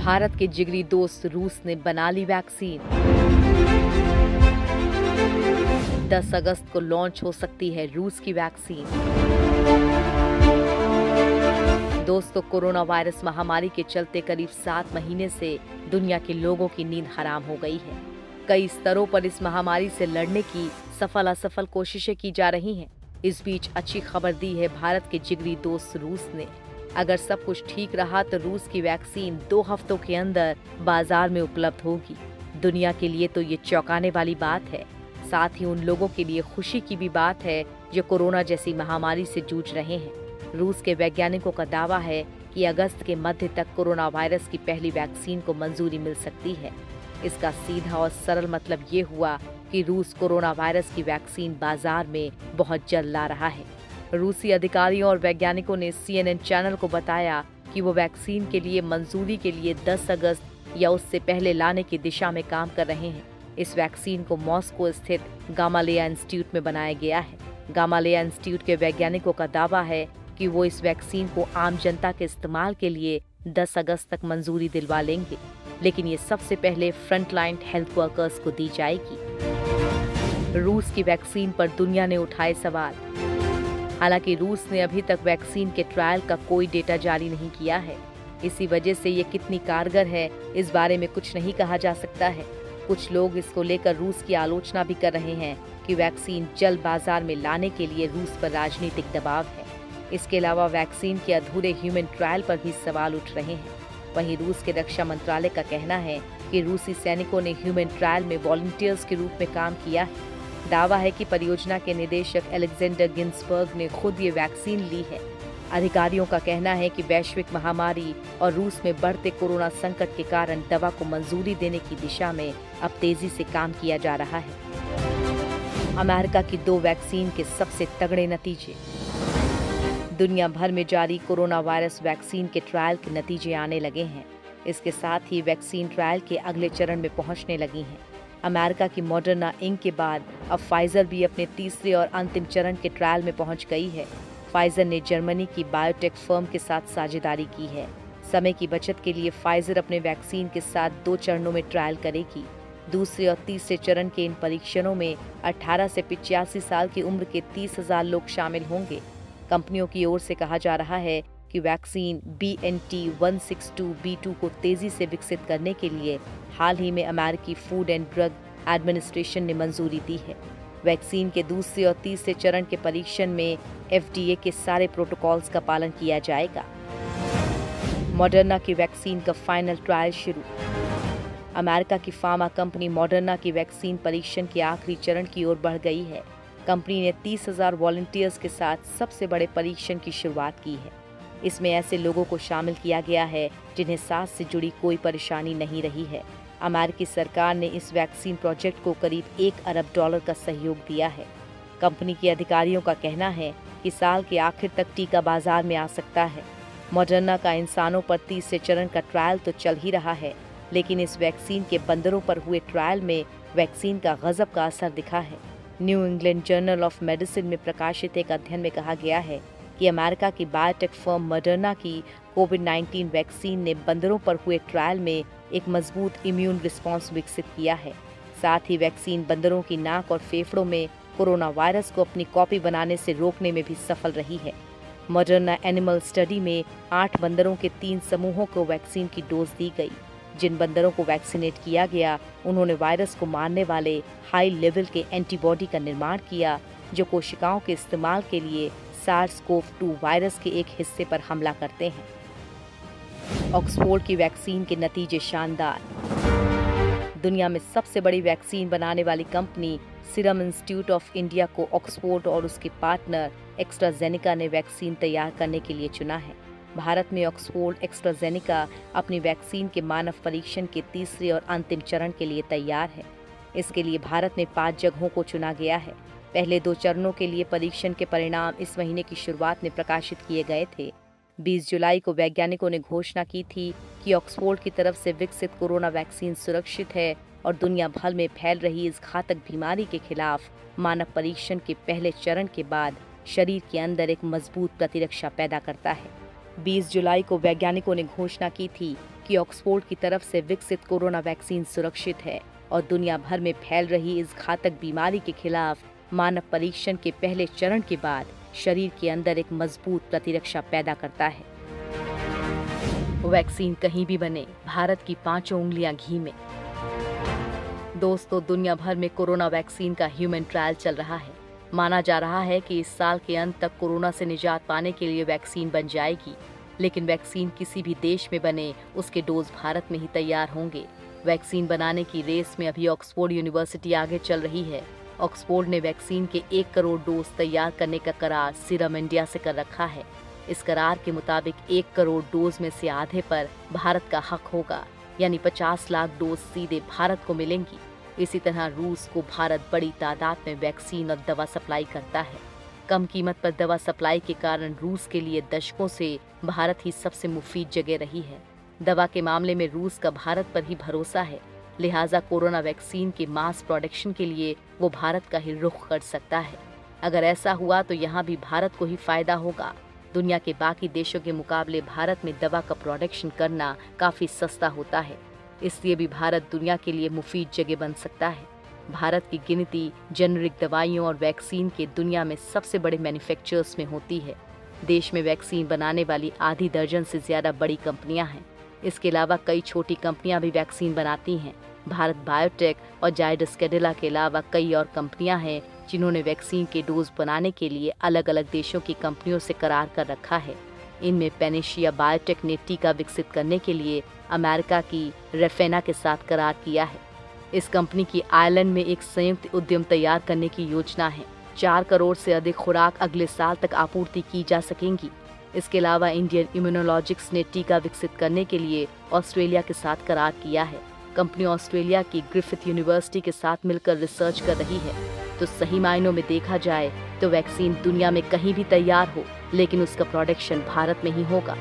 भारत के जिगरी दोस्त रूस ने बना ली वैक्सीन। 10 अगस्त को लॉन्च हो सकती है रूस की वैक्सीन। दोस्तों, कोरोना वायरस महामारी के चलते करीब 7 महीने से दुनिया के लोगों की नींद हराम हो गई है। कई स्तरों पर इस महामारी से लड़ने की सफल असफल कोशिशें की जा रही हैं। इस बीच अच्छी खबर दी है भारत के जिगरी दोस्त रूस ने। अगर सब कुछ ठीक रहा तो रूस की वैक्सीन 2 हफ्तों के अंदर बाजार में उपलब्ध होगी। दुनिया के लिए तो ये चौंकाने वाली बात है। साथ ही उन लोगों के लिए खुशी की भी बात है जो कोरोना जैसी महामारी से जूझ रहे हैं। रूस के वैज्ञानिकों का दावा है कि अगस्त के मध्य तक कोरोना वायरस की पहली वैक्सीन को मंजूरी मिल सकती है। इसका सीधा और सरल मतलब ये हुआ कि रूस कोरोना वायरस की वैक्सीन बाजार में बहुत जल्द ला रहा है। रूसी अधिकारियों और वैज्ञानिकों ने CNN चैनल को बताया कि वो वैक्सीन के लिए मंजूरी के लिए 10 अगस्त या उससे पहले लाने की दिशा में काम कर रहे हैं। इस वैक्सीन को मॉस्को स्थित गामालेया इंस्टीट्यूट में बनाया गया है। गामालेया इंस्टीट्यूट के वैज्ञानिकों का दावा है कि वो इस वैक्सीन को आम जनता के इस्तेमाल के लिए 10 अगस्त तक मंजूरी दिलवा लेंगे, लेकिन ये सबसे पहले फ्रंटलाइन हेल्थ वर्कर्स को दी जाएगी। रूस की वैक्सीन पर दुनिया ने उठाए सवाल। हालांकि रूस ने अभी तक वैक्सीन के ट्रायल का कोई डेटा जारी नहीं किया है। इसी वजह से ये कितनी कारगर है इस बारे में कुछ नहीं कहा जा सकता है। कुछ लोग इसको लेकर रूस की आलोचना भी कर रहे हैं कि वैक्सीन जल्द बाजार में लाने के लिए रूस पर राजनीतिक दबाव है। इसके अलावा वैक्सीन के अधूरे ह्यूमन ट्रायल पर भी सवाल उठ रहे हैं। वहीं रूस के रक्षा मंत्रालय का कहना है कि रूसी सैनिकों ने ह्यूमन ट्रायल में वॉलंटियर्स के रूप में काम किया है। दावा है कि परियोजना के निदेशक एलेक्जेंडर गिन्सबर्ग ने खुद ये वैक्सीन ली है। अधिकारियों का कहना है कि वैश्विक महामारी और रूस में बढ़ते कोरोना संकट के कारण दवा को मंजूरी देने की दिशा में अब तेजी से काम किया जा रहा है। अमेरिका की 2 वैक्सीन के सबसे तगड़े नतीजे। दुनिया भर में जारी कोरोना वायरस वैक्सीन के ट्रायल के नतीजे आने लगे हैं। इसके साथ ही वैक्सीन ट्रायल के अगले चरण में पहुंचने लगी हैं। अमेरिका की मॉडर्ना इंक के बाद अब फाइजर भी अपने तीसरे और अंतिम चरण के ट्रायल में पहुंच गई है। फाइजर ने जर्मनी की बायोटेक फर्म के साथ साझेदारी की है। समय की बचत के लिए फाइजर अपने वैक्सीन के साथ 2 चरणों में ट्रायल करेगी। दूसरे और तीसरे चरण के इन परीक्षणों में 18 से 85 साल की उम्र के 30,000 लोग शामिल होंगे। कंपनियों की ओर से कहा जा रहा है कि वैक्सीन BNT162b2 को तेजी से विकसित करने के लिए हाल ही में अमेरिकी फूड एंड ड्रग एडमिनिस्ट्रेशन ने मंजूरी दी है। वैक्सीन के दूसरे और तीसरे चरण के परीक्षण में FDA के सारे प्रोटोकॉल्स का पालन किया जाएगा। मॉडर्ना की वैक्सीन का फाइनल ट्रायल शुरू। अमेरिका की फार्मा कंपनी मॉडर्ना की वैक्सीन परीक्षण के आखिरी चरण की ओर बढ़ गई है। कंपनी ने 30,000 वॉलंटियर्स के साथ सबसे बड़े परीक्षण की शुरुआत की है। इसमें ऐसे लोगों को शामिल किया गया है जिन्हें सांस से जुड़ी कोई परेशानी नहीं रही है। अमेरिकी सरकार ने इस वैक्सीन प्रोजेक्ट को करीब $1 अरब का सहयोग दिया है। कंपनी के अधिकारियों का कहना है कि साल के आखिर तक टीका बाजार में आ सकता है। मॉडर्ना का इंसानों पर तीसरे चरण का ट्रायल तो चल ही रहा है, लेकिन इस वैक्सीन के बंदरों पर हुए ट्रायल में वैक्सीन का गजब का असर दिखा है। New England journal of medicine में प्रकाशित एक अध्ययन में कहा गया है कि अमेरिका की बायोटेक फर्म मॉडर्ना की कोविड-19 वैक्सीन ने बंदरों पर हुए ट्रायल में एक मजबूत इम्यून रिस्पांस विकसित किया है। साथ ही वैक्सीन बंदरों की नाक और फेफड़ों में कोरोना वायरस को अपनी कॉपी बनाने से रोकने में भी सफल रही है। मॉडर्ना एनिमल स्टडी में 8 बंदरों के 3 समूहों को वैक्सीन की डोज दी गई। जिन बंदरों को वैक्सीनेट किया गया उन्होंने वायरस को मारने वाले हाई लेवल के एंटीबॉडी का निर्माण किया, जो कोशिकाओं के इस्तेमाल के लिए SARS-CoV-2 वायरस के एक हिस्से पर हमला करते हैं। ऑक्सफोर्ड की वैक्सीन के नतीजे शानदार। दुनिया में सबसे बड़ी वैक्सीन बनाने वाली company serum institute of India को ऑक्सफोर्ड और उसके पार्टनर एस्ट्राजेनेका ने वैक्सीन तैयार करने के लिए चुना है। भारत में ऑक्सफोर्ड एस्ट्राजेनेका अपनी वैक्सीन के मानव परीक्षण के तीसरे और अंतिम चरण के लिए तैयार है। इसके लिए भारत में 5 जगहों को चुना गया है। पहले 2 चरणों के लिए परीक्षण के परिणाम इस महीने की शुरुआत में प्रकाशित किए गए थे। 20 जुलाई को वैज्ञानिकों ने घोषणा की थी कि ऑक्सफोर्ड की तरफ से विकसित कोरोना वैक्सीन सुरक्षित है और दुनिया भर में फैल रही इस घातक बीमारी के खिलाफ मानव परीक्षण के पहले चरण के बाद शरीर के अंदर एक मजबूत प्रतिरक्षा पैदा करता है। 20 जुलाई को वैज्ञानिकों ने घोषणा की थी कि ऑक्सफोर्ड की तरफ से विकसित कोरोना वैक्सीन सुरक्षित है और दुनिया भर में फैल रही इस घातक बीमारी के खिलाफ मानव परीक्षण के पहले चरण के बाद शरीर के अंदर एक मजबूत प्रतिरक्षा पैदा करता है। वैक्सीन कहीं भी बने, भारत की 5 उंगलियां घी में। दोस्तों, दुनिया भर में कोरोना वैक्सीन का ह्यूमन ट्रायल चल रहा है। माना जा रहा है कि इस साल के अंत तक कोरोना से निजात पाने के लिए वैक्सीन बन जाएगी, लेकिन वैक्सीन किसी भी देश में बने, उसके डोज भारत में ही तैयार होंगे। वैक्सीन बनाने की रेस में अभी ऑक्सफोर्ड यूनिवर्सिटी आगे चल रही है। ऑक्सफोर्ड ने वैक्सीन के 1 करोड़ डोज तैयार करने का करार सीरम इंडिया से कर रखा है। इस करार के मुताबिक 1 करोड़ डोज में से आधे पर भारत का हक होगा, यानी 50 लाख डोज सीधे भारत को मिलेंगी। इसी तरह रूस को भारत बड़ी तादाद में वैक्सीन और दवा सप्लाई करता है। कम कीमत पर दवा सप्लाई के कारण रूस के लिए दशकों से भारत ही सबसे मुफीद जगह रही है। दवा के मामले में रूस का भारत पर ही भरोसा है, लिहाजा कोरोना वैक्सीन के मास प्रोडक्शन के लिए वो भारत का ही रुख कर सकता है। अगर ऐसा हुआ तो यहाँ भी भारत को ही फायदा होगा। दुनिया के बाकी देशों के मुकाबले भारत में दवा का प्रोडक्शन करना काफी सस्ता होता है, इसलिए भी भारत दुनिया के लिए मुफीद जगह बन सकता है। भारत की गिनती जेनरिक दवाइयों और वैक्सीन के दुनिया में सबसे बड़े मैन्युफैक्चरर्स में होती है। देश में वैक्सीन बनाने वाली आधी दर्जन से ज्यादा बड़ी कंपनियां हैं। इसके अलावा कई छोटी कंपनियां भी वैक्सीन बनाती हैं। भारत बायोटेक और जायडस कैडिला के अलावा कई और कंपनियां हैं जिन्होंने वैक्सीन के डोज बनाने के लिए अलग अलग देशों की कंपनियों से करार कर रखा है। इनमें पेनेशिया बायोटेक ने टीका विकसित करने के लिए अमेरिका की रेफेना के साथ करार किया है। इस कंपनी की आयरलैंड में एक संयुक्त उद्यम तैयार करने की योजना है। 4 करोड़ से अधिक खुराक अगले साल तक आपूर्ति की जा सकेंगी। इसके अलावा इंडियन इम्यूनोलॉजिक्स ने टीका विकसित करने के लिए ऑस्ट्रेलिया के साथ करार किया है। कंपनी ऑस्ट्रेलिया की ग्रिफिथ यूनिवर्सिटी के साथ मिलकर रिसर्च कर रही है। तो सही मायनों में देखा जाए तो वैक्सीन दुनिया में कहीं भी तैयार हो, लेकिन उसका प्रोडक्शन भारत में ही होगा।